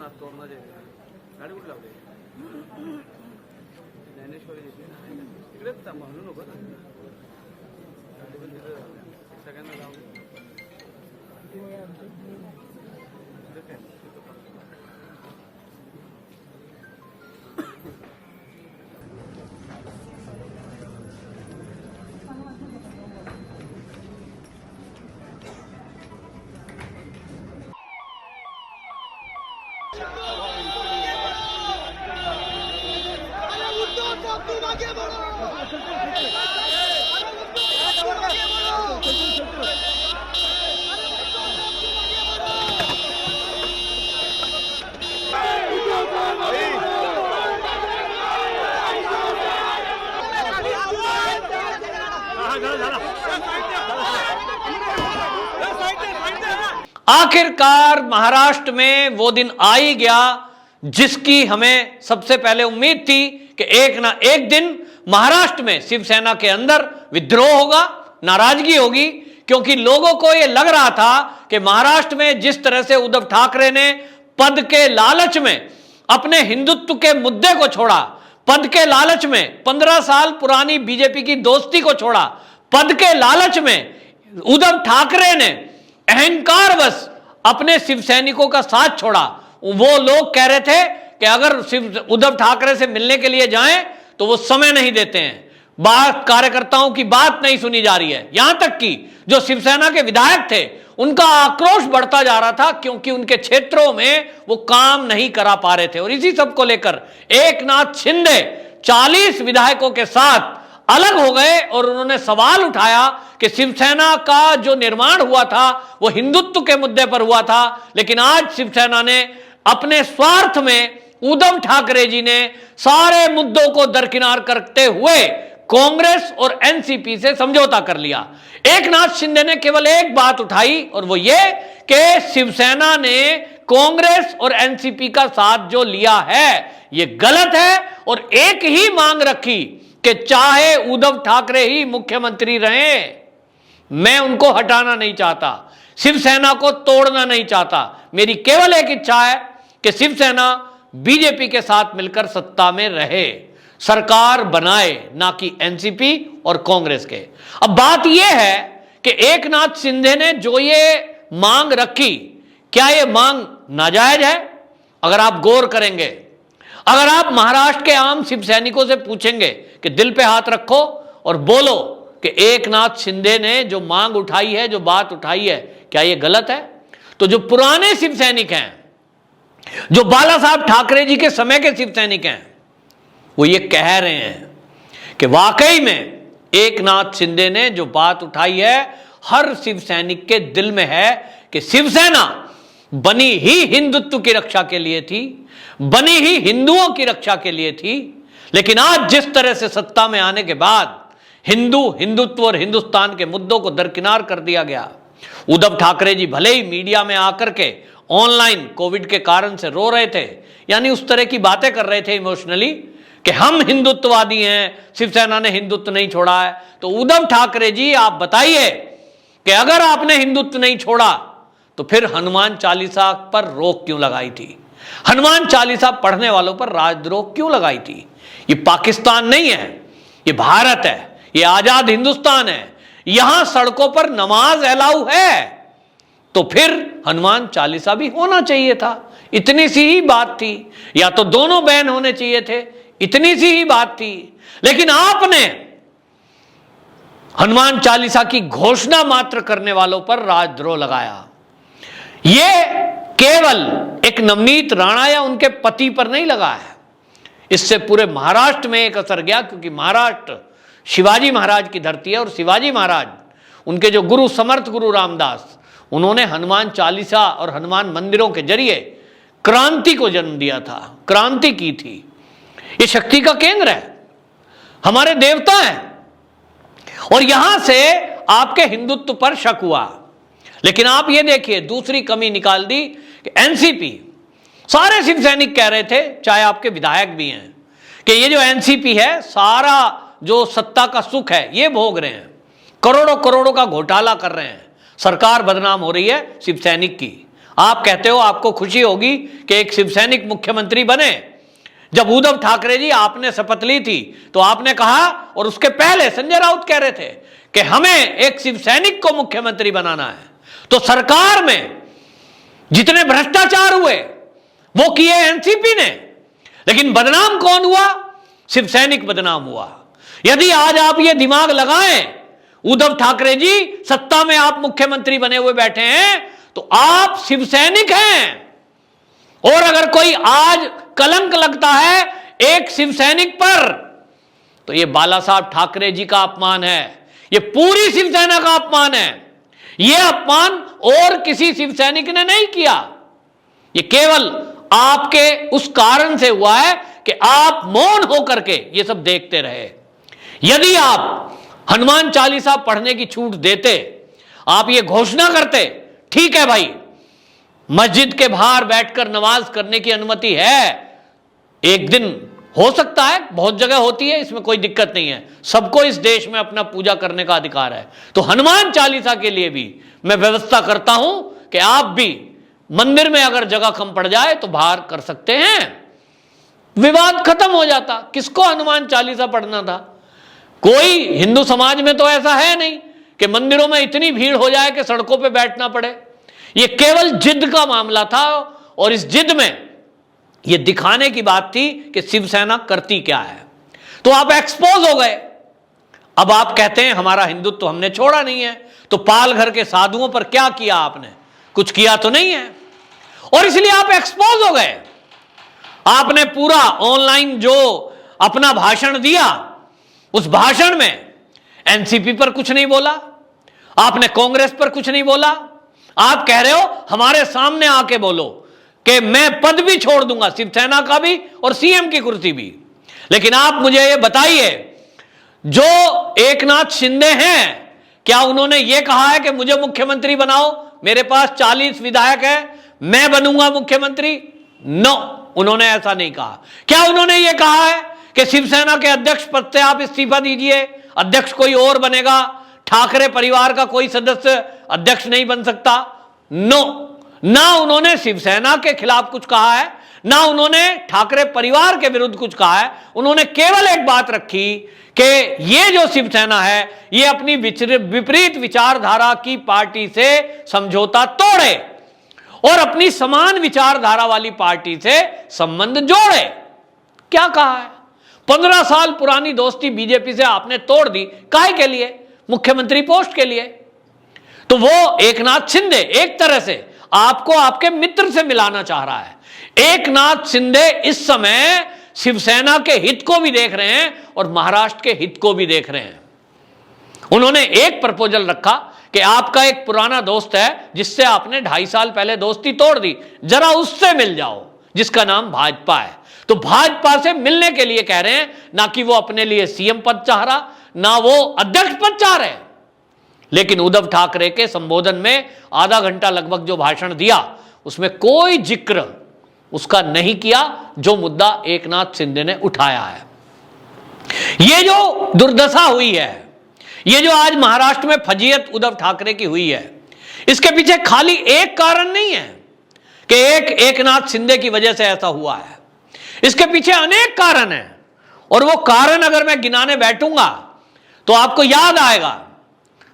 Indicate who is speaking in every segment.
Speaker 1: गाडी कुठे लावली ज्ञानेश्वरी इकडेच म्हणू नको ना गाडी पण तिथे सगळ्यांना लावली
Speaker 2: आखिरकार महाराष्ट्र में वो दिन आ ही गया जिसकी हमें सबसे पहले उम्मीद थी कि एक ना एक दिन महाराष्ट्र में शिवसेना के अंदर विद्रोह होगा, नाराजगी होगी, क्योंकि लोगों को यह लग रहा था कि महाराष्ट्र में जिस तरह से उद्धव ठाकरे ने पद के लालच में अपने हिंदुत्व के मुद्दे को छोड़ा, पद के लालच में 15 साल पुरानी बीजेपी की दोस्ती को छोड़ा, पद के लालच में उद्धव ठाकरे ने अहंकारवश अपने शिव सैनिकों का साथ छोड़ा। वो लोग कह रहे थे कि अगर उद्धव ठाकरे से मिलने के लिए जाएं तो वो समय नहीं देते हैं, बात कार्यकर्ताओं की बात नहीं सुनी जा रही है। यहां तक कि जो शिवसेना के विधायक थे उनका आक्रोश बढ़ता जा रहा था क्योंकि उनके क्षेत्रों में वो काम नहीं करा पा रहे थे। और इसी सब को लेकर एकनाथ शिंदे 40 विधायकों के साथ अलग हो गए और उन्होंने सवाल उठाया कि शिवसेना का जो निर्माण हुआ था वो हिंदुत्व के मुद्दे पर हुआ था, लेकिन आज शिवसेना ने अपने स्वार्थ में उद्धव ठाकरे जी ने सारे मुद्दों को दरकिनार करते हुए कांग्रेस और एनसीपी से समझौता कर लिया। एकनाथ शिंदे ने केवल एक बात उठाई और वो ये कि शिवसेना ने कांग्रेस और एनसीपी का साथ जो लिया है ये गलत है और एक ही मांग रखी कि चाहे उद्धव ठाकरे ही मुख्यमंत्री रहें, मैं उनको हटाना नहीं चाहता, शिवसेना को तोड़ना नहीं चाहता, मेरी केवल एक इच्छा है कि शिवसेना बीजेपी के साथ मिलकर सत्ता में रहे, सरकार बनाए, ना कि एनसीपी और कांग्रेस के। अब बात यह है कि एकनाथ शिंदे ने जो ये मांग रखी, क्या ये मांग नाजायज है? अगर आप गौर करेंगे, अगर आप महाराष्ट्र के आम शिव सैनिकों से पूछेंगे कि दिल पे हाथ रखो और बोलो कि एकनाथ शिंदे ने जो मांग उठाई है, जो बात उठाई है, क्या ये गलत है? तो जो पुराने शिव सैनिक हैं, जो बाला साहब ठाकरे जी के समय के शिव सैनिक हैं, वो ये कह रहे हैं कि वाकई में एकनाथ शिंदे ने जो बात उठाई है हर शिव सैनिक के दिल में है कि शिवसेना बनी ही हिंदुत्व की रक्षा के लिए थी, बनी ही हिंदुओं की रक्षा के लिए थी, लेकिन आज जिस तरह से सत्ता में आने के बाद हिंदुत्व और हिंदुस्तान के मुद्दों को दरकिनार कर दिया गया। उद्धव ठाकरे जी भले ही मीडिया में आकर के ऑनलाइन कोविड के कारण से रो रहे थे, यानी उस तरह की बातें कर रहे थे इमोशनली कि हम हिंदुत्ववादी हैं, शिवसेना ने हिंदुत्व नहीं छोड़ा है। तो उद्धव ठाकरे जी आप बताइए कि अगर आपने हिंदुत्व नहीं छोड़ा तो फिर हनुमान चालीसा पर रोक क्यों लगाई थी? हनुमान चालीसा पढ़ने वालों पर राजद्रोह क्यों लगाई थी? ये पाकिस्तान नहीं है, ये भारत है, ये आजाद हिंदुस्तान है, यहां सड़कों पर नमाज अलाउ है, तो फिर हनुमान चालीसा भी होना चाहिए था। इतनी सी ही बात थी, या तो दोनों बैन होने चाहिए थे, इतनी सी ही बात थी। लेकिन आपने हनुमान चालीसा की घोषणा मात्र करने वालों पर राजद्रोह लगाया। यह केवल एक नवनीत राणा या उनके पति पर नहीं लगा है, इससे पूरे महाराष्ट्र में एक असर गया, क्योंकि महाराष्ट्र शिवाजी महाराज की धरती है और शिवाजी महाराज, उनके जो गुरु समर्थ गुरु रामदास, उन्होंने हनुमान चालीसा और हनुमान मंदिरों के जरिए क्रांति को जन्म दिया था, क्रांति की थी। ये शक्ति का केंद्र है, हमारे देवता हैं, और यहां से आपके हिंदुत्व पर शक हुआ। लेकिन आप ये देखिए, दूसरी कमी निकाल दी कि एनसीपी, सारे शिव सैनिक कह रहे थे, चाहे आपके विधायक भी हैं, कि ये जो एनसीपी है सारा जो सत्ता का सुख है ये भोग रहे हैं, करोड़ों करोड़ों का घोटाला कर रहे हैं, सरकार बदनाम हो रही है शिव सैनिक की। आप कहते हो आपको खुशी होगी कि एक शिवसैनिक मुख्यमंत्री बने। जब उद्धव ठाकरे जी आपने शपथ ली थी तो आपने कहा, और उसके पहले संजय राउत कह रहे थे कि हमें एक शिवसैनिक को मुख्यमंत्री बनाना है। तो सरकार में जितने भ्रष्टाचार हुए वो किए एनसीपी ने, लेकिन बदनाम कौन हुआ? शिवसैनिक बदनाम हुआ। यदि आज आप ये दिमाग लगाएं, उद्धव ठाकरे जी सत्ता में आप मुख्यमंत्री बने हुए बैठे हैं तो आप शिवसैनिक हैं। और अगर कोई आज कलंक लगता है एक शिवसैनिक पर तो ये बाला साहब ठाकरे जी का अपमान है, ये पूरी शिवसेना का अपमान है। ये अपमान और किसी शिवसैनिक ने नहीं किया, ये केवल आपके उस कारण से हुआ है कि आप मौन होकर के ये सब देखते रहे। यदि आप हनुमान चालीसा पढ़ने की छूट देते, आप ये घोषणा करते, ठीक है भाई मस्जिद के बाहर बैठकर नमाज करने की अनुमति है, एक दिन हो सकता है, बहुत जगह होती है, इसमें कोई दिक्कत नहीं है, सबको इस देश में अपना पूजा करने का अधिकार है। तो हनुमान चालीसा के लिए भी मैं व्यवस्था करता हूं कि आप भी मंदिर में अगर जगह कम पड़ जाए तो बाहर कर सकते हैं, विवाद खत्म हो जाता। किसको हनुमान चालीसा पढ़ना था? कोई हिंदू समाज में तो ऐसा है नहीं कि मंदिरों में इतनी भीड़ हो जाए कि सड़कों पे बैठना पड़े। यह केवल जिद का मामला था, और इस जिद में यह दिखाने की बात थी कि शिवसेना करती क्या है। तो आप एक्सपोज हो गए। अब आप कहते हैं हमारा हिंदुत्व तो हमने छोड़ा नहीं है, तो पालघर के साधुओं पर क्या किया आपने? कुछ किया तो नहीं है, और इसलिए आप एक्सपोज हो गए। आपने पूरा ऑनलाइन जो अपना भाषण दिया, उस भाषण में एनसीपी पर कुछ नहीं बोला, आपने कांग्रेस पर कुछ नहीं बोला। आप कह रहे हो हमारे सामने आके बोलो कि मैं पद भी छोड़ दूंगा, शिवसेना का भी और सीएम की कुर्सी भी। लेकिन आप मुझे ये बताइए, जो एकनाथ शिंदे हैं, क्या उन्होंने ये कहा है कि मुझे मुख्यमंत्री बनाओ, मेरे पास 40 विधायक है, मैं बनूंगा मुख्यमंत्री? नो, उन्होंने ऐसा नहीं कहा। क्या उन्होंने ये कहा है कि शिवसेना के अध्यक्ष पद से आप इस्तीफा दीजिए, अध्यक्ष कोई और बनेगा, ठाकरे परिवार का कोई सदस्य अध्यक्ष नहीं बन सकता? नो, ना उन्होंने शिवसेना के खिलाफ कुछ कहा है, ना उन्होंने ठाकरे परिवार के विरुद्ध कुछ कहा है। उन्होंने केवल एक बात रखी कि ये जो शिवसेना है ये अपनी विपरीत विचारधारा की पार्टी से समझौता तोड़े और अपनी समान विचारधारा वाली पार्टी से संबंध जोड़े। क्या कहा है? 15 साल पुरानी दोस्ती बीजेपी से आपने तोड़ दी, काहे के लिए? मुख्यमंत्री पोस्ट के लिए। तो वो एकनाथ शिंदे एक तरह से आपको आपके मित्र से मिलाना चाह रहा है। एकनाथ शिंदे इस समय शिवसेना के हित को भी देख रहे हैं और महाराष्ट्र के हित को भी देख रहे हैं। उन्होंने एक प्रपोजल रखा कि आपका एक पुराना दोस्त है जिससे आपने 2.5 साल पहले दोस्ती तोड़ दी, जरा उससे मिल जाओ, जिसका नाम भाजपा है। तो भाजपा से मिलने के लिए कह रहे हैं, ना कि वो अपने लिए सीएम पद चाह रहा, ना वो अध्यक्ष पद चाह रहे। लेकिन उद्धव ठाकरे के संबोधन में आधा घंटा लगभग जो भाषण दिया, उसमें कोई जिक्र उसका नहीं किया जो मुद्दा एकनाथ शिंदे ने उठाया है। ये जो दुर्दशा हुई है, ये जो आज महाराष्ट्र में फजीयत उद्धव ठाकरे की हुई है, इसके पीछे खाली एक कारण नहीं है कि एकनाथ शिंदे की वजह से ऐसा हुआ है। इसके पीछे अनेक कारण हैं, और वो कारण अगर मैं गिनाने बैठूंगा तो आपको याद आएगा।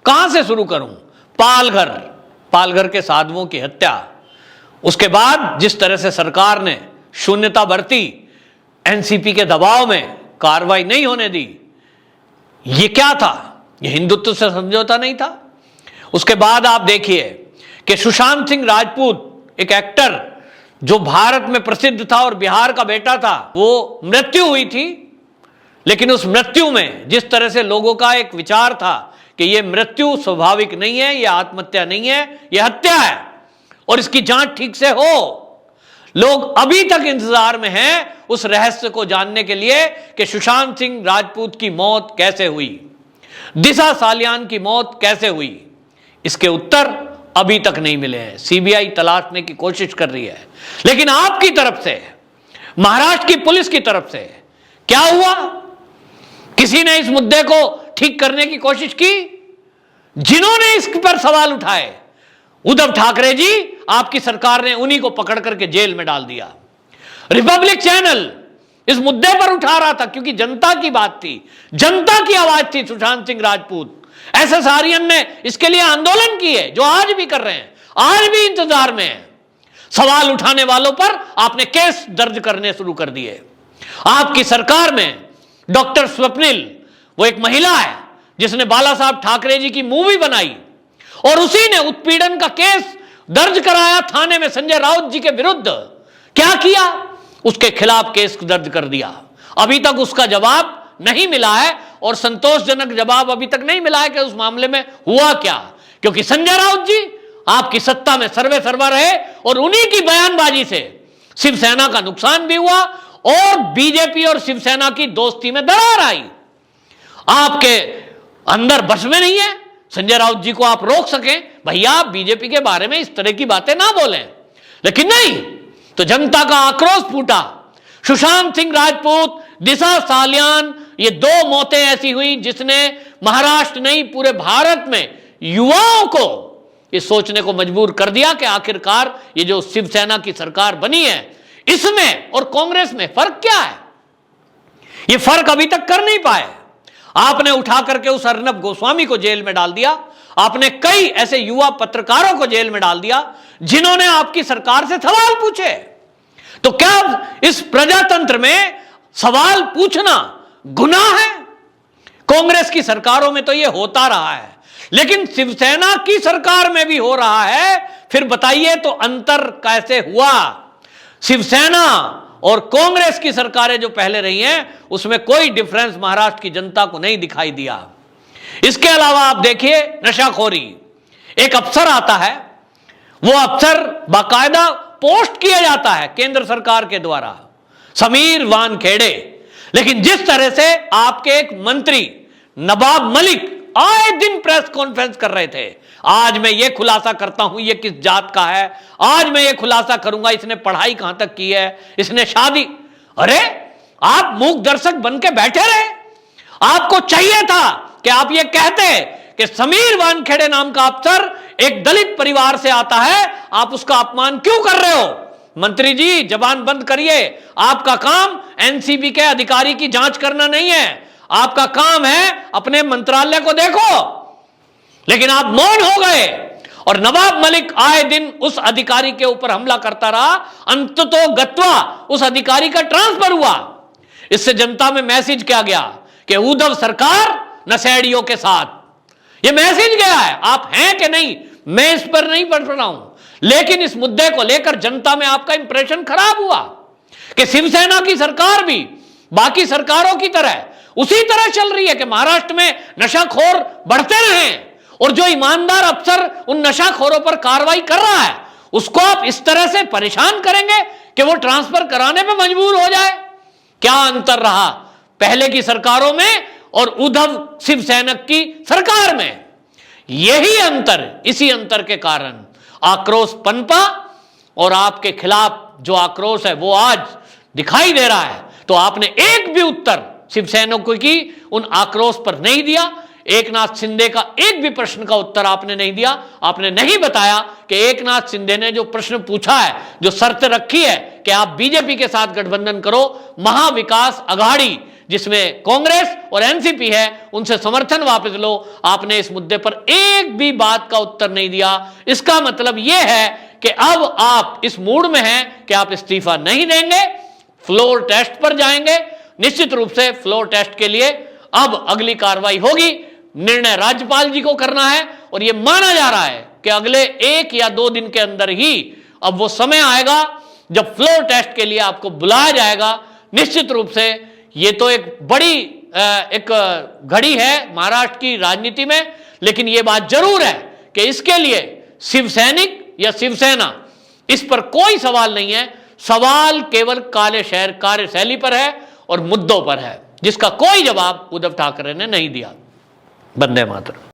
Speaker 2: कहां से शुरू करूं? पालघर के साधुओं की हत्या, उसके बाद जिस तरह से सरकार ने शून्यता बरती, एनसीपी के दबाव में कार्रवाई नहीं होने दी, ये क्या था? ये हिंदुत्व से समझौता नहीं था। उसके बाद आप देखिए कि सुशांत सिंह राजपूत, एक एक्टर जो भारत में प्रसिद्ध था और बिहार का बेटा था, वो मृत्यु हुई थी। लेकिन उस मृत्यु में जिस तरह से लोगों का एक विचार था कि यह मृत्यु स्वाभाविक नहीं है, यह आत्महत्या नहीं है, यह हत्या है और इसकी जांच ठीक से हो। लोग अभी तक इंतजार में हैं उस रहस्य को जानने के लिए कि सुशांत सिंह राजपूत की मौत कैसे हुई, दिशा सालियान की मौत कैसे हुई। इसके उत्तर अभी तक नहीं मिले हैं। सीबीआई तलाशने की कोशिश कर रही है, लेकिन आपकी तरफ से, महाराष्ट्र की पुलिस की तरफ से क्या हुआ? किसी ने इस मुद्दे को ठीक करने की कोशिश की? जिन्होंने इस पर सवाल उठाए उद्धव ठाकरे जी, आपकी सरकार ने उन्हीं को पकड़ करके जेल में डाल दिया। रिपब्लिक चैनल इस मुद्दे पर उठा रहा था क्योंकि जनता की बात थी, जनता की आवाज थी। सुशांत सिंह राजपूत, एसएस आर्यन ने इसके लिए आंदोलन किए, जो आज भी कर रहे हैं, आज भी इंतजार में है। सवाल उठाने वालों पर आपने केस दर्ज करने शुरू कर दिए। आपकी सरकार में डॉक्टर स्वप्निल, वो एक महिला है जिसने बाला साहब ठाकरे जी की मूवी बनाई और उसी ने उत्पीड़न का केस दर्ज कराया थाने में संजय राउत जी के विरुद्ध। क्या किया? उसके खिलाफ केस दर्ज कर दिया। अभी तक उसका जवाब नहीं मिला है और संतोषजनक जवाब अभी तक नहीं मिला है कि उस मामले में हुआ क्या, क्योंकि संजय राउत जी आपकी सत्ता में सर्वे सर्वा रहे और उन्हीं की बयानबाजी से शिवसेना का नुकसान भी हुआ और बीजेपी और शिवसेना की दोस्ती में दरार आई। आपके अंदर बस में नहीं है संजय राउत जी को आप रोक सकें, भैया आप बीजेपी के बारे में इस तरह की बातें ना बोलें, लेकिन नहीं, तो जनता का आक्रोश फूटा। सुशांत सिंह राजपूत, दिशा सालियान, ये दो मौतें ऐसी हुई जिसने महाराष्ट्र नहीं पूरे भारत में युवाओं को ये सोचने को मजबूर कर दिया कि आखिरकार ये जो शिवसेना की सरकार बनी है इसमें और कांग्रेस में फर्क क्या है। ये फर्क अभी तक कर नहीं पाए। आपने उठा करके उस अर्नब गोस्वामी को जेल में डाल दिया, आपने कई ऐसे युवा पत्रकारों को जेल में डाल दिया जिन्होंने आपकी सरकार से सवाल पूछे। तो क्या इस प्रजातंत्र में सवाल पूछना गुनाह है? कांग्रेस की सरकारों में तो यह होता रहा है, लेकिन शिवसेना की सरकार में भी हो रहा है। फिर बताइए तो अंतर कैसे हुआ? शिवसेना और कांग्रेस की सरकारें जो पहले रही हैं उसमें कोई डिफरेंस महाराष्ट्र की जनता को नहीं दिखाई दिया। इसके अलावा आप देखिए नशाखोरी, एक अफसर आता है, वो अफसर बाकायदा पोस्ट किया जाता है केंद्र सरकार के द्वारा, समीर वानखेड़े, लेकिन जिस तरह से आपके एक मंत्री नवाब मलिक आए दिन प्रेस कॉन्फ्रेंस कर रहे थे, आज मैं ये खुलासा करता हूं ये किस जात का है, आज मैं ये खुलासा करूंगा इसने पढ़ाई कहां तक की है, इसने शादी। अरे आप मूक दर्शक बन के बैठे रहे। आपको चाहिए था कि आप ये कहते कि समीर वानखेड़े नाम का अफसर एक दलित परिवार से आता है, आप उसका अपमान क्यों कर रहे हो? मंत्री जी जबान बंद करिए, आपका काम एनसीबी के अधिकारी की जांच करना नहीं है, आपका काम है अपने मंत्रालय को देखो। लेकिन आप मौन हो गए और नवाब मलिक आए दिन उस अधिकारी के ऊपर हमला करता रहा, अंततोगत्वा उस अधिकारी का ट्रांसफर हुआ। इससे जनता में मैसेज क्या गया कि उद्धव सरकार नशेड़ियों के साथ, यह मैसेज गया है। आप हैं कि नहीं मैं इस पर नहीं पढ़ रहा हूं, लेकिन इस मुद्दे को लेकर जनता में आपका इंप्रेशन खराब हुआ कि शिवसेना की सरकार भी बाकी सरकारों की तरह उसी तरह चल रही है कि महाराष्ट्र में नशाखोर बढ़ते रहें और जो ईमानदार अफसर उन नशाखोरों पर कार्रवाई कर रहा है उसको आप इस तरह से परेशान करेंगे कि वो ट्रांसफर कराने पे मजबूर हो जाए। क्या अंतर रहा पहले की सरकारों में और उद्धव शिवसेना की सरकार में? यही अंतर, इसी अंतर के कारण आक्रोश पनपा और आपके खिलाफ जो आक्रोश है वो आज दिखाई दे रहा है। तो आपने एक भी उत्तर शिवसैनिकों की उन आक्रोश पर नहीं दिया। एकनाथ शिंदे का एक भी प्रश्न का उत्तर आपने नहीं दिया। आपने नहीं बताया कि एकनाथ शिंदे ने जो प्रश्न पूछा है, जो शर्त रखी है कि आप बीजेपी के साथ गठबंधन करो, महाविकास अघाड़ी जिसमें कांग्रेस और एनसीपी है, उनसे समर्थन वापस लो, आपने इस मुद्दे पर एक भी बात का उत्तर नहीं दिया। इसका मतलब यह है कि अब आप इस मूड में हैं कि आप इस्तीफा नहीं देंगे, फ्लोर टेस्ट पर जाएंगे। निश्चित रूप से फ्लोर टेस्ट के लिए अब अगली कार्रवाई होगी, निर्णय राज्यपाल जी को करना है और यह माना जा रहा है कि अगले 1 या 2 दिन के अंदर ही अब वो समय आएगा जब फ्लोर टेस्ट के लिए आपको बुलाया जाएगा। निश्चित रूप से ये तो एक बड़ी एक घड़ी है महाराष्ट्र की राजनीति में, लेकिन यह बात जरूर है कि इसके लिए शिवसैनिक या शिवसेना, इस पर कोई सवाल नहीं है। सवाल केवल काले शहर कार्यशैली पर है और मुद्दों पर है, जिसका कोई जवाब उद्धव ठाकरे ने नहीं दिया। वंदे मातरम।